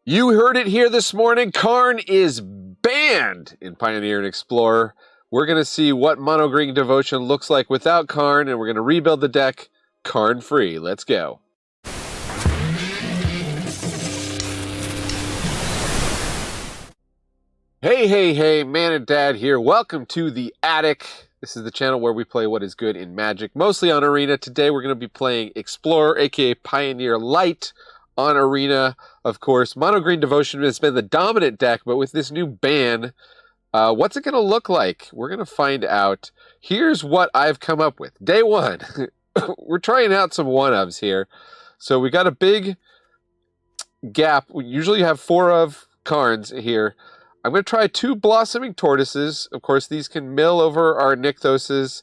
You heard it here this morning. Karn is banned in Pioneer and Explorer. We're going to see what Mono Green Devotion looks like without Karn, and we're going to rebuild the deck Karn free. Let's go. Hey, Man and Dad here. Welcome to the Attic. This is the channel where we play what is good in Magic, mostly on Arena. Today we're going to be playing Explorer, aka Pioneer Lite, on Arena. Of course, Mono Green Devotion has been the dominant deck, but with this new ban, what's it going to look like? We're going to find out. Here's what I've come up with. Day one, we're trying out some one-ofs here. So we got a big gap. We usually have 4 of Karns here. I'm going to try 2 Blossoming Tortoises. Of course, these can mill over our Nykthoses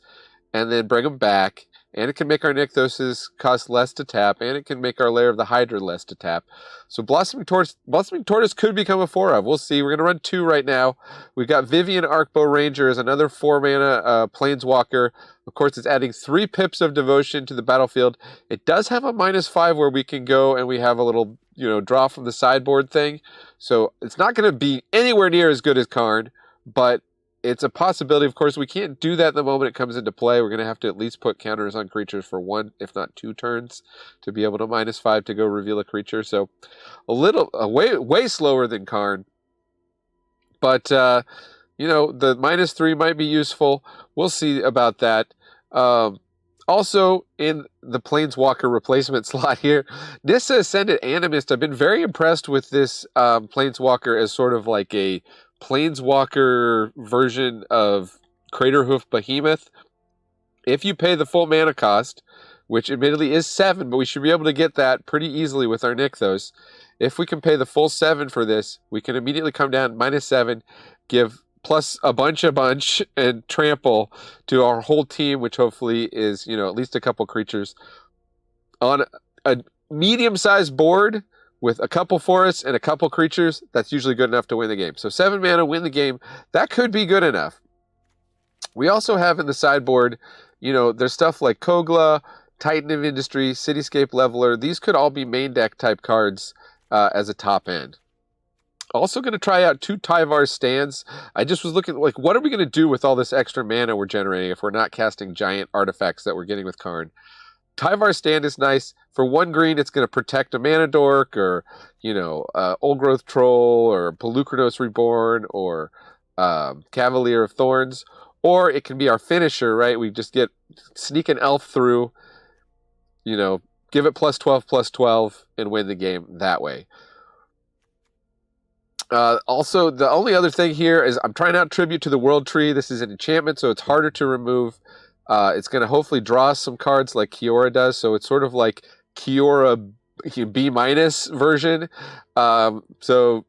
and then bring them back. And it can make our Nykthoses cost less to tap, and it can make our Lair of the Hydra less to tap. So Blossoming Tortoise could become a 4 of. We'll see. We're going to run 2 right now. We've got Vivian Arcbow Ranger as another 4-mana Planeswalker. Of course, it's adding 3 pips of Devotion to the battlefield. It does have a -5 where we can go and we have a little, draw from the sideboard thing. So it's not going to be anywhere near as good as Karn, but it's a possibility. Of course, we can't do that the moment it comes into play. We're going to have to at least put counters on creatures for 1, if not 2 turns to be able to -5 to go reveal a creature. So way slower than Karn. But, the -3 might be useful. We'll see about that. Also, in the Planeswalker replacement slot here, Nissa Ascendant Animist. I've been very impressed with this Planeswalker as sort of like a Planeswalker version of Craterhoof Behemoth. If you pay the full mana cost, which admittedly is 7, but we should be able to get that pretty easily with our Nykthos. If we can pay the full 7 for this, we can immediately come down -7, give plus a bunch, and trample to our whole team, which hopefully is, at least a couple creatures. On a medium-sized board with a couple forests and a couple creatures, that's usually good enough to win the game. So 7 mana, win the game. That could be good enough. We also have in the sideboard, there's stuff like Kogla, Titan of Industry, Cityscape Leveler. These could all be main deck type cards as a top end. Also going to try out 2 Tyvar stands. I just was looking, what are we going to do with all this extra mana we're generating if we're not casting giant artifacts that we're getting with Karn? Tyvar stand is nice. For 1 green, it's going to protect a Mana Dork, or, Old Growth Troll, or Pelucranos Reborn, or Cavalier of Thorns. Or it can be our finisher, right? We just sneak an elf through, give it +12/+12, and win the game that way. Also, the only other thing here is I'm trying out Tribute to the World Tree. This is an enchantment, so it's harder to remove. It's going to hopefully draw some cards like Kiora does, so it's sort of like Kiora B- version. So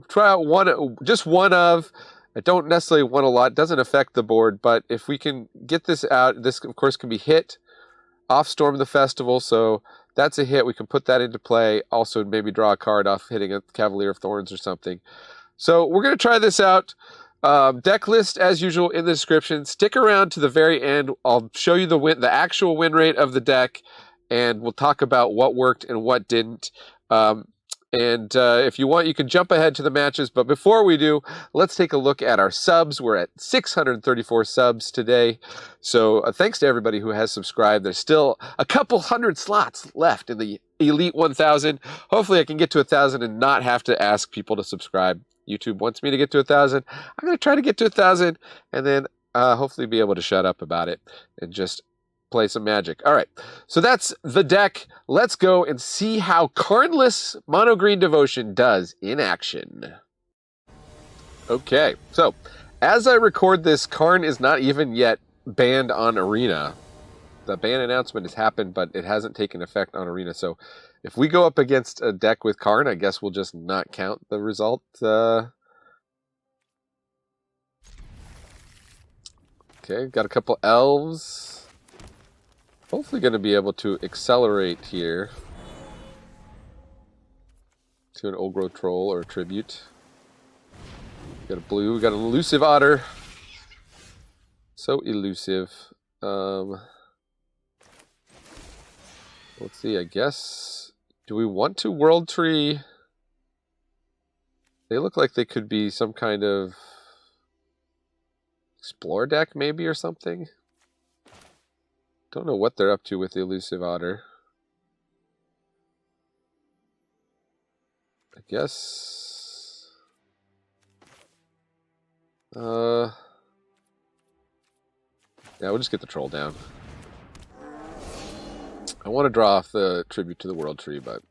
try out just one of. I don't necessarily want a lot. It doesn't affect the board, but if we can get this out, this of course can be hit off Storm the Festival, so that's a hit. We can put that into play. Also, maybe draw a card off hitting a Cavalier of Thorns or something. So we're going to try this out. Deck list, as usual, in the description. Stick around to the very end. I'll show you the actual win rate of the deck, and we'll talk about what worked and what didn't. If you want, you can jump ahead to the matches. But before we do, let's take a look at our subs. We're at 634 subs today. So thanks to everybody who has subscribed. There's still a couple hundred slots left in the Elite 1000. Hopefully I can get to 1,000 and not have to ask people to subscribe. YouTube wants me to get to 1,000. I'm going to try to get to 1,000 and then hopefully be able to shut up about it and just play some Magic. All right, so that's the deck. Let's go and see how Karnless Mono Green Devotion does in action. Okay, so as I record this, Karn is not even yet banned on Arena. The ban announcement has happened, but it hasn't taken effect on Arena. So if we go up against a deck with Karn, I guess we'll just not count the result. Okay, got a couple elves. Hopefully going to be able to accelerate here to an Old Growth Troll or a Tribute. Got a blue, got an elusive Otter. So elusive. Let's see, I guess. Do we want to World Tree? They look like they could be some kind of explore deck maybe or something. Don't know what they're up to with the elusive otter. I guess yeah, we'll just get the troll down. I want to draw off the tribute to the world tree, but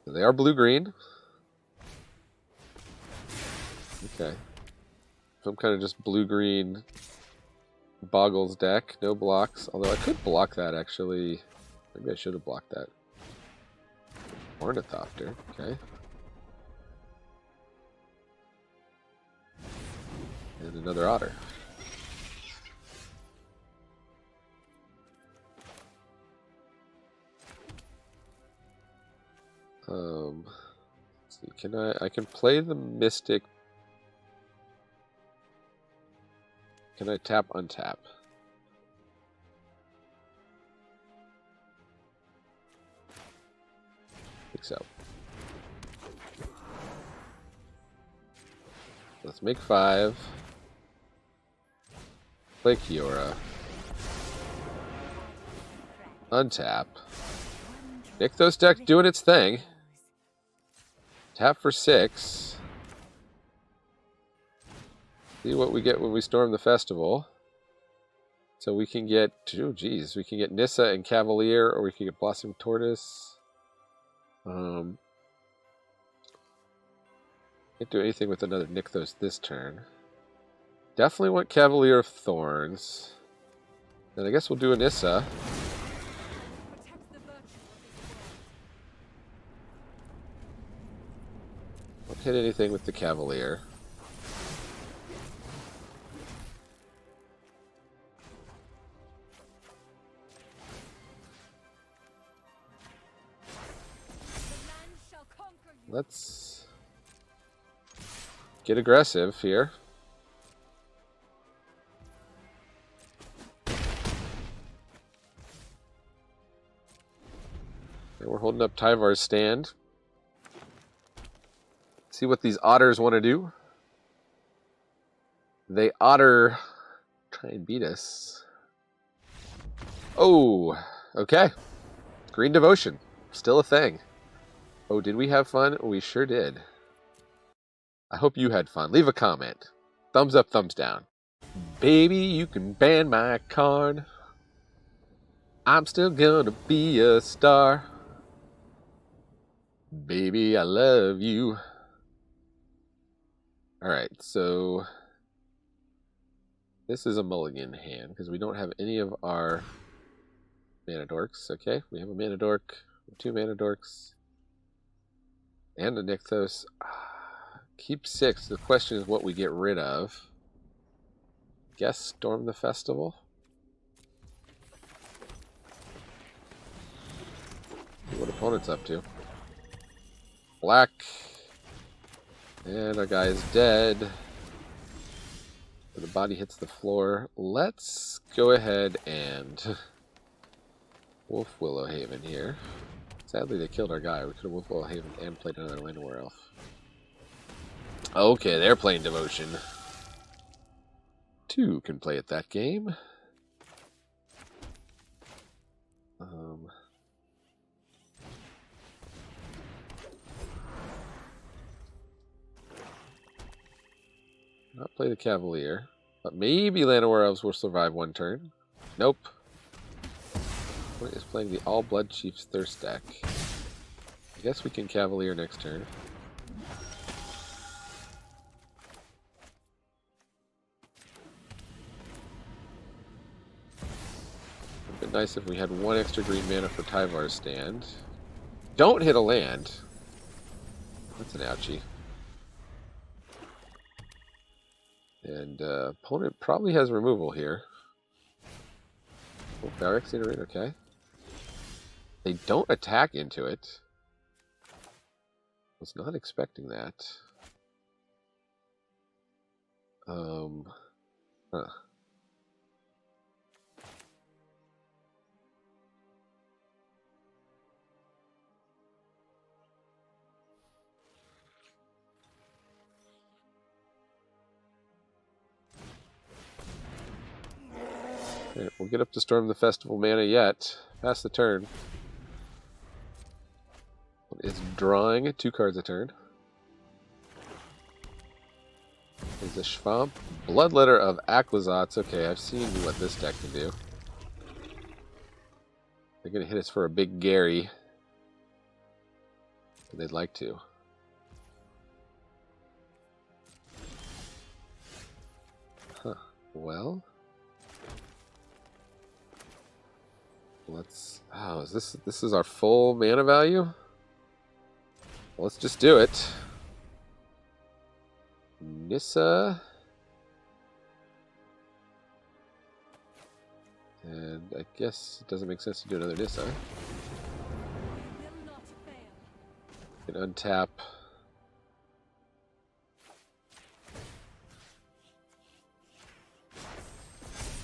they are blue-green. Okay. Some kind of just blue-green Bogles deck. No blocks. Although I could block that, actually. Maybe I should have blocked that. Ornithopter. Okay. And another otter. Let's see, I can play the Mystic. Can I tap, untap? I think so. Let's make 5. Play Kiora. Untap. Nykthos deck doing its thing. Tap for 6. See what we get when we storm the festival. So we can get, oh geez, we can get Nissa and Cavalier, or we can get Blossom Tortoise. Can't do anything with another Nykthos this turn. Definitely want Cavalier of Thorns. Then I guess we'll do a Nissa. Won't hit anything with the Cavalier. Let's get aggressive here. And we're holding up Tyvar's stand. See what these otters want to do. They otter try and beat us. Oh, okay. Green Devotion, still a thing. Oh, did we have fun? We sure did. I hope you had fun. Leave a comment. Thumbs up, thumbs down. Baby, you can ban my Karn. I'm still gonna be a star. Baby, I love you. Alright, so this is a mulligan hand because we don't have any of our mana dorks. Okay, we have a mana dork, 2 mana dorks, and a Nykthos. Keep 6. The question is what we get rid of. Guess storm the festival. See what opponent's up to. Black. And our guy is dead. The body hits the floor. Let's go ahead and Wolf Willowhaven here. Sadly, they killed our guy. We could have Wolf Willowhaven and played another Llanowar Elf. Okay, they're playing Devotion. 2 can play at that game. Not play the Cavalier, but maybe Llanowar Elves will survive 1 turn. Nope. What is playing the All Blood Chief's Thirst deck? I guess we can Cavalier next turn. It'd been nice if we had 1 extra green mana for Tyvar's stand. Don't hit a land. That's an ouchie. And opponent probably has removal here. Oh, Barracks Arena, okay. They don't attack into it. Was not expecting that. Huh. Right, we'll get up to Storm the Festival mana yet. Pass the turn. It's drawing 2 cards a turn. Is the Schwamp. Bloodletter of Aquazotz. Okay, I've seen what this deck can do. They're going to hit us for a big Gary. They'd like to. Huh. Well. Let's... Oh, is this is our full mana value? Well, let's just do it. Nissa. And I guess it doesn't make sense to do another Nissa. You can untap.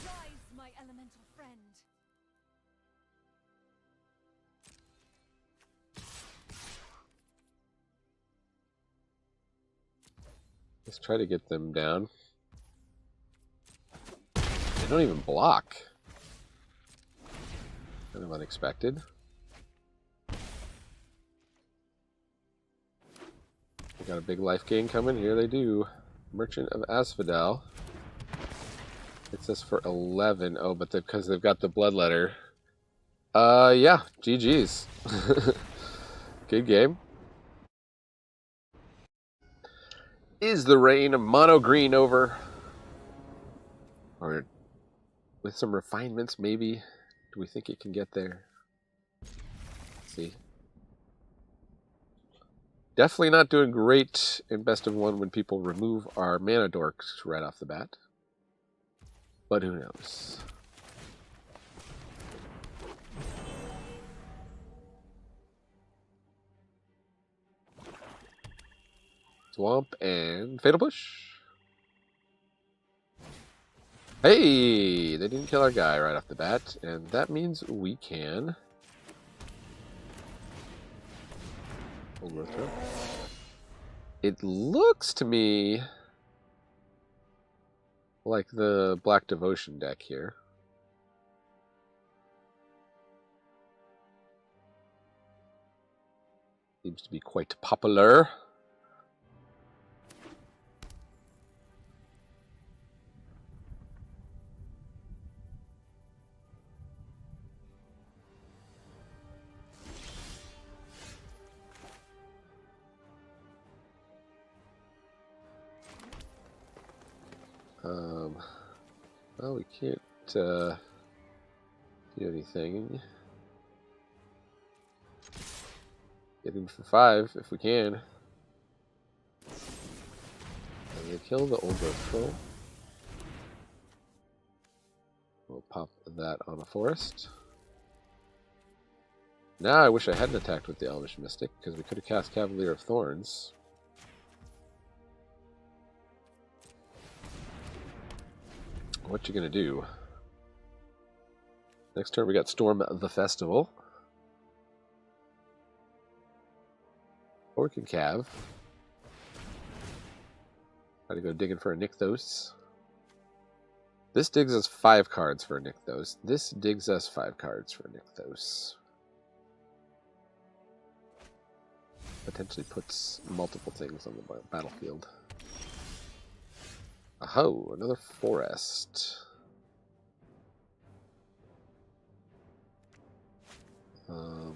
Rise, my elemental friend. Let's try to get them down. They don't even block. Kind of unexpected. We got a big life gain coming. Here they do. Merchant of Asphodel. It's us for 11. Oh, but because they've got the Bloodletter. Yeah. GG's. Good game. Is the reign of Mono Green over? Or with some refinements, maybe? Do we think it can get there? Let's see. Definitely not doing great in best of 1 when people remove our mana dorks right off the bat. But who knows? Swamp and Fatal Push. Hey, they didn't kill our guy right off the bat, and that means we can. Overthrow. It looks to me like the Black Devotion deck here. Seems to be quite popular. Well, we can't do anything. Get him for 5 if we can. And they kill the old growth troll. We'll pop that on a forest. Now I wish I hadn't attacked with the Elvish Mystic, because we could have cast Cavalier of Thorns. What you gonna do? Next turn we got Storm the Festival. Or we can Cav. Try to go digging for a Nykthos. This digs us 5 cards for a Nykthos. This digs us 5 cards for a Nykthos. Potentially puts multiple things on the battlefield. Oh, another forest. No,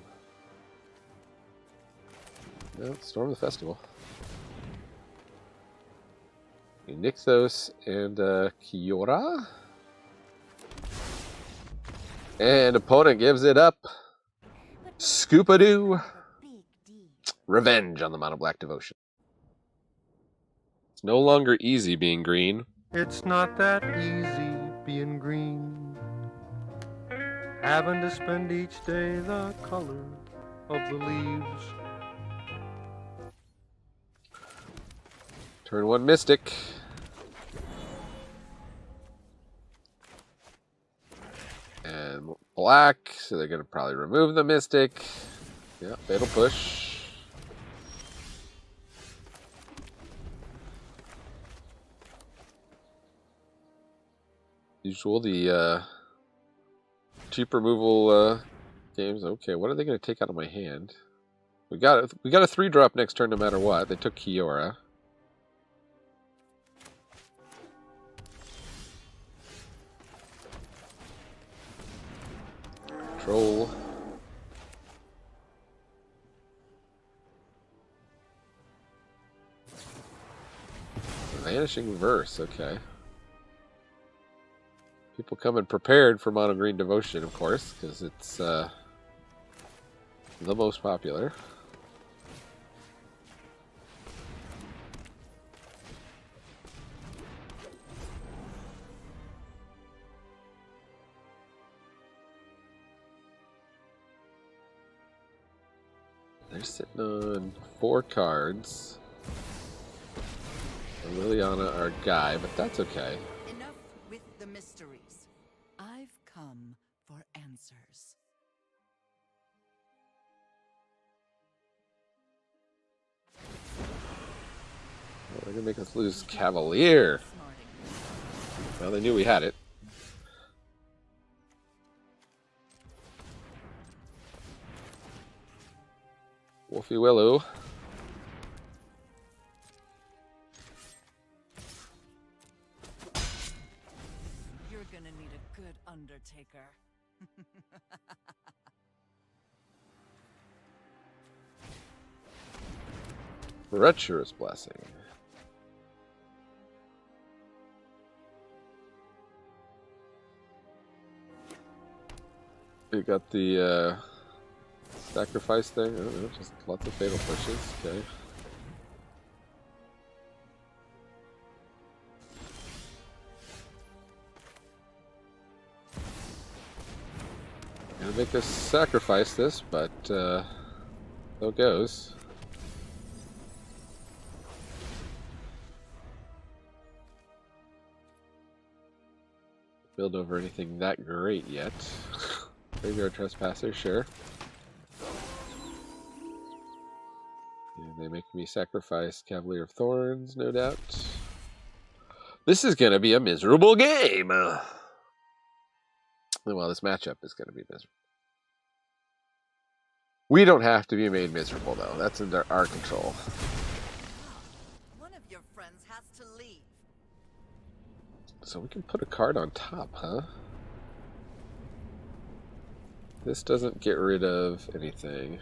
Storm the Festival. Nykthos and Kiora. And opponent gives it up. Scoopadoo. Revenge on the Mono Black Devotion. It's no longer easy being green. It's not that easy being green. Having to spend each day the color of the leaves. Turn 1 Mystic. And black, so they're going to probably remove the Mystic. Yeah, Fatal Push. Usual, the cheap removal games. Okay, what are they going to take out of my hand? We got a 3-drop next turn no matter what. They took Kiora. Troll. Vanishing Verse, okay. People coming prepared for Mono Green Devotion, of course, because it's the most popular. They're sitting on 4 cards. And Liliana, our guy, but that's okay. Enough with the mysteries. I've come for answers. Well, they're gonna make us lose Cavalier. Well, they knew we had it. Wolfie Willow. You're gonna need a good undertaker. Treacherous Blessing. You got the sacrifice thing. I don't know, just lots of fatal pushes. Okay. Gonna make us sacrifice this, but so it goes. Build over anything that great yet. Graveyard Trespasser, sure. And they make me sacrifice Cavalier of Thorns, no doubt. This is gonna be a miserable game! Well, this matchup is gonna be miserable. We don't have to be made miserable, though. That's under our control. One of your friends has to leave. So we can put a card on top, huh? This doesn't get rid of anything.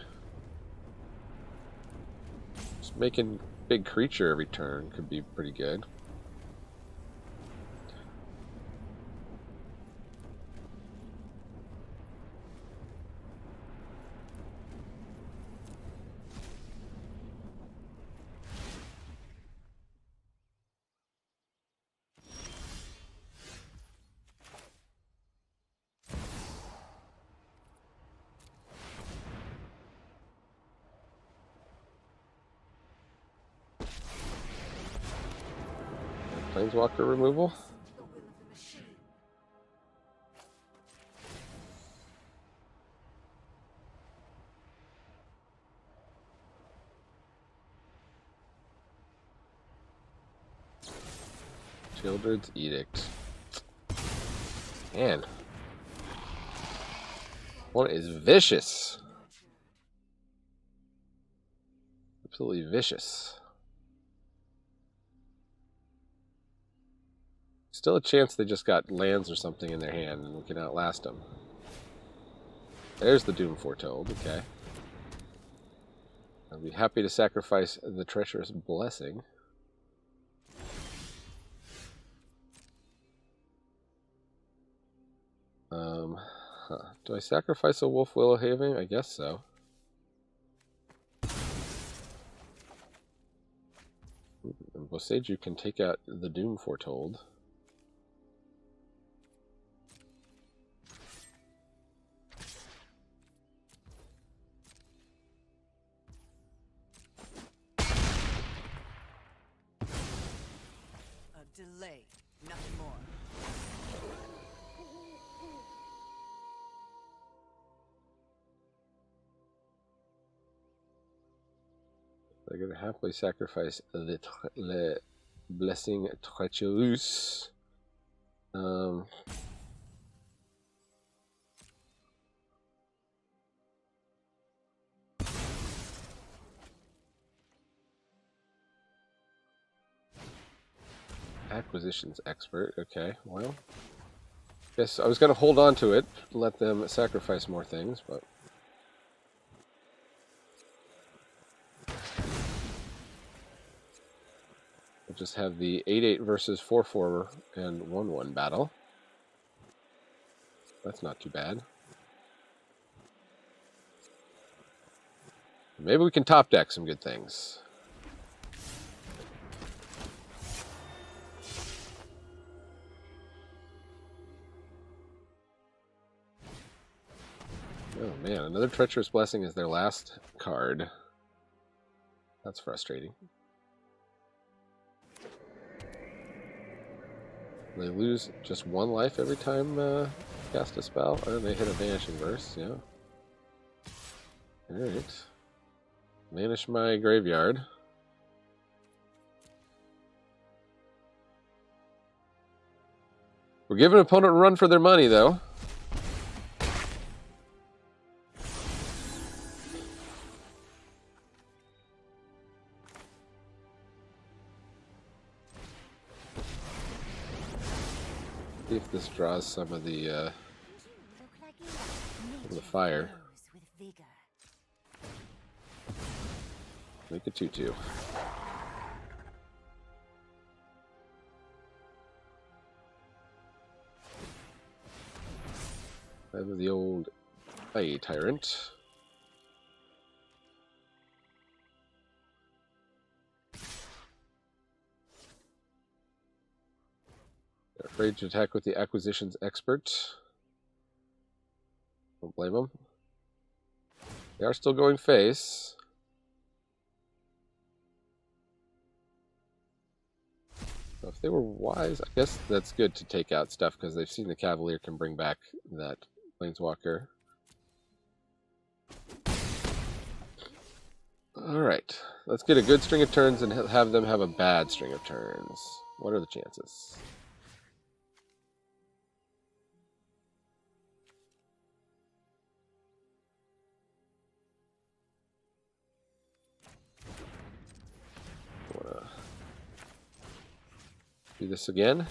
Just making big creature every turn could be pretty good. Planeswalker removal. Children's Edict. Man. What is vicious? Absolutely vicious. Still a chance they just got lands or something in their hand and we can outlast them. There's the Doom Foretold, okay. I'd be happy to sacrifice the Treacherous Blessing. Do I sacrifice a Wolf Willowhaven? I guess so. And Boseiju can take out the Doom Foretold. Delay, nothing more. They're going to happily sacrifice the Blessing Treacherous. Acquisitions expert. Okay, well. Guess I was going to hold on to it, let them sacrifice more things, but... We'll just have the 8-8 versus 4-4 and 1-1 battle. That's not too bad. Maybe we can top deck some good things. Oh man, another Treacherous Blessing is their last card. That's frustrating. They lose just 1 life every time cast a spell, and they hit a Vanishing Verse, yeah. Alright. Vanish my graveyard. We're giving an opponent a run for their money, though. See if this draws some of the fire. Make a 2/2. I have the old Fire Tyrant. They're afraid to attack with the Acquisitions expert. Don't blame them. They are still going face. So if they were wise, I guess that's good to take out stuff because they've seen the Cavalier can bring back that Planeswalker. Alright, let's get a good string of turns and have them have a bad string of turns. What are the chances? Do this again.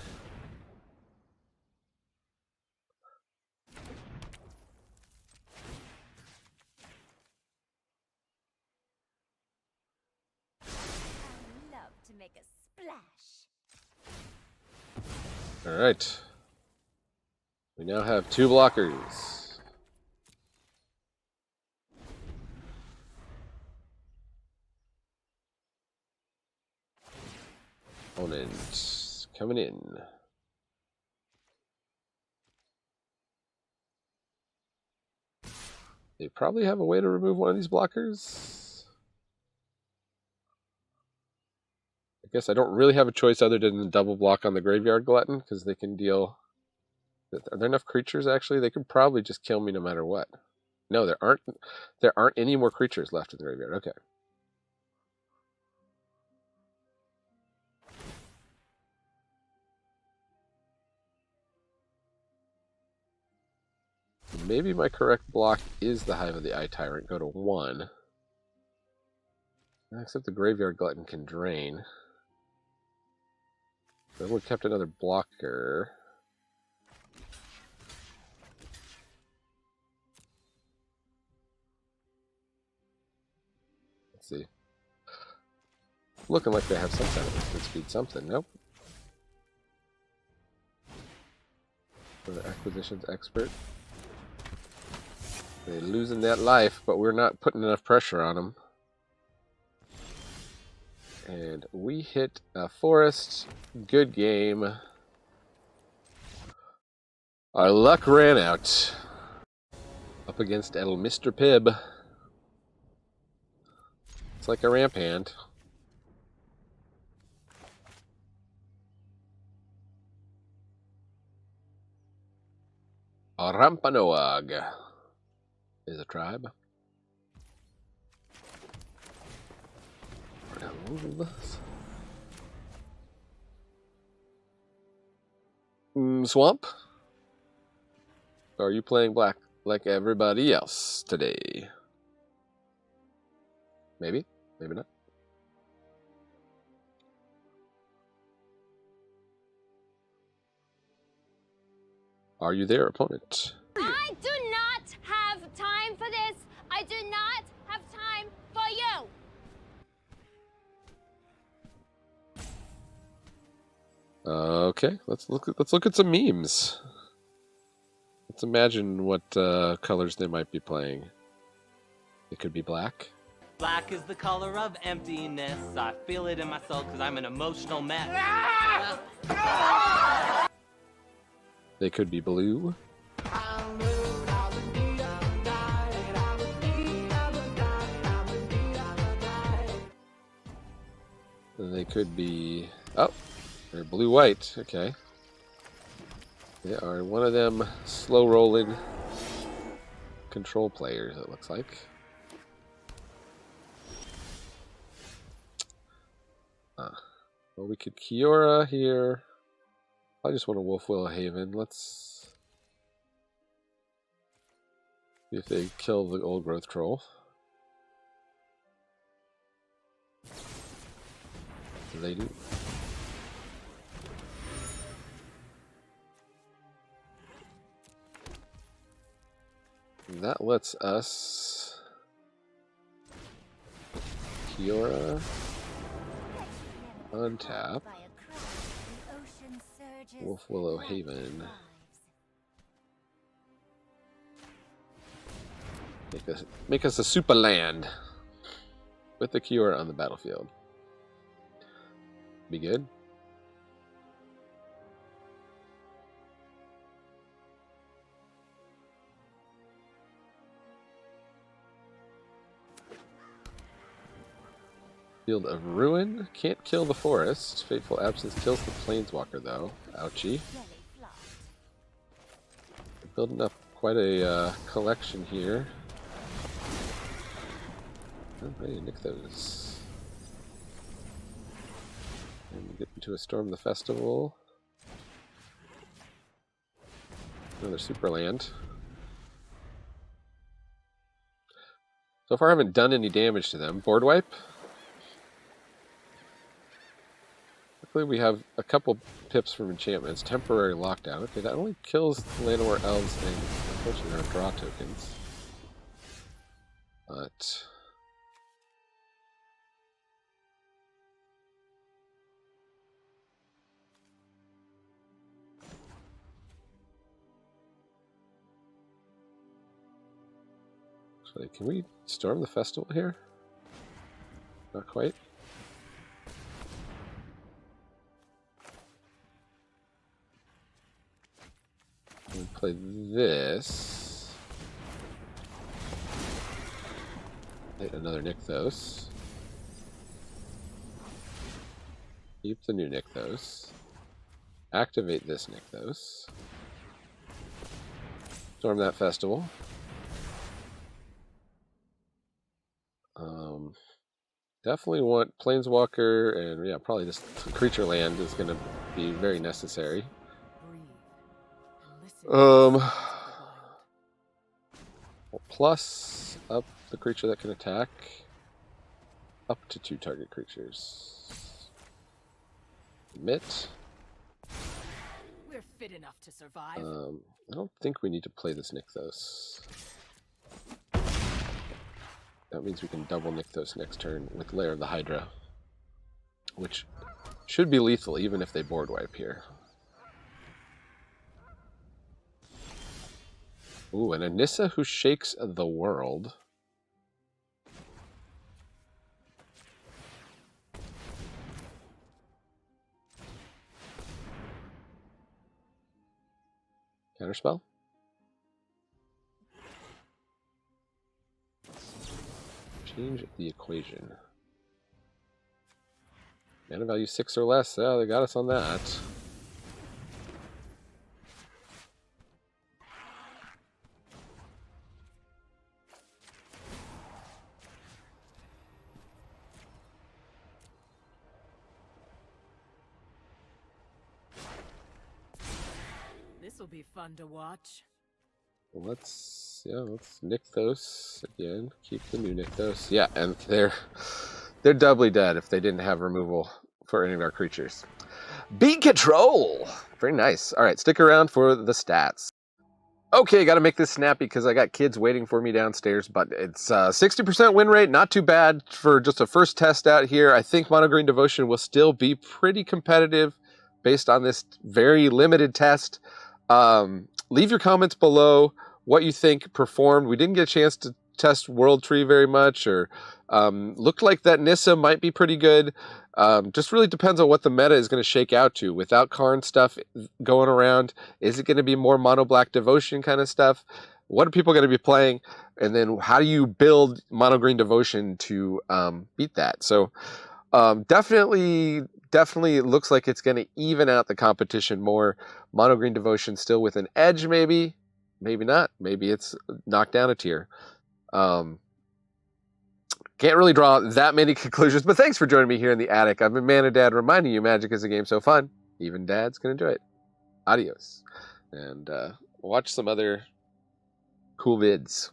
I love to make a splash. All right. We now have 2 blockers. Opponent coming in. They probably have a way to remove one of these blockers. I guess I don't really have a choice other than the double block on the Graveyard Glutton because they can deal... Are there enough creatures actually? They could probably just kill me no matter what. No, there aren't any more creatures left in the graveyard. Okay. Maybe my correct block is the Hive of the Eye Tyrant. Go to 1. Except the Graveyard Glutton can drain. So we kept another blocker. Let's see. Looking like they have some kind of instant speed something. Nope. For the Acquisitions expert. They're losing that life, but we're not putting enough pressure on them. And we hit a forest. Good game. Our luck ran out. Up against El Mr. Pibb. It's like a ramp hand. A Rampanoag is a tribe. Swamp? Or are you playing black like everybody else today? Maybe, maybe not. Are you there, opponent? I do not have time for this. I do not have time for you. Okay, let's look at some memes. Let's imagine what colors they might be playing. It could be black. Black is the color of emptiness. I feel it in my soul because I'm an emotional mess. They could be blue. They could be... Oh, they're blue-white. Okay. They are one of them slow-rolling control players, it looks like. Well, we could Kiora here. I just want a Wolf Willow Haven. Let's see if they kill the old growth troll. They do. And that lets us Kiora untap. Wolf Willow Haven. Make us a super land with the Kiora on the battlefield. Be good. Field of Ruin. Can't kill the forest. Fateful Absence kills the Planeswalker, though. Ouchie. We're building up quite a collection here. I'm ready to nick those. And get into a Storm the Festival. Another super land. So far I haven't done any damage to them. Board wipe. Luckily we have a couple pips from enchantments. Temporary lockdown. Okay, that only kills Llanowar Elves and unfortunately our draw tokens. But actually, can we storm the festival here? Not quite. We play this. Hit another Nykthos. Keep the new Nykthos. Activate this Nykthos. Storm that festival. Definitely want Planeswalker, and yeah, probably this creature land is going to be very necessary. We'll plus up the creature that can attack up to 2 target creatures. Commit. We're fit enough to survive. I don't think we need to play this Nykthos. That means we can double Nykthos next turn with Lair of the Hydra, which should be lethal even if they board wipe here. Ooh, and a Nissa who shakes the world. Counterspell? Change the equation. Mana value 6 or less. Yeah, they got us on that. This will be fun to watch. Let's Nykthos again. Keep the new Nykthos. Yeah, and they're doubly dead if they didn't have removal for any of our creatures. Beat control. Very nice. All right, stick around for the stats. Okay, got to make this snappy because I got kids waiting for me downstairs, but it's 60% win rate, not too bad for just a first test out here. I think Mono Green Devotion will still be pretty competitive based on this very limited test. Leave your comments below what you think performed. We didn't get a chance to test World Tree very much, or looked like that Nissa might be pretty good. Just really depends on what the meta is going to shake out to. Without Karn stuff going around, is it going to be more mono black devotion kind of stuff? What are people going to be playing? And then how do you build mono green devotion to beat that? So definitely looks like it's going to even out the competition more. Mono green devotion still with an edge, maybe not. Maybe it's knocked down a tier. Can't really draw that many conclusions, but thanks for joining me here in the attic. I've been Mana Dad, reminding you Magic is a game so fun, even dads can enjoy it. Adios. And watch some other cool vids.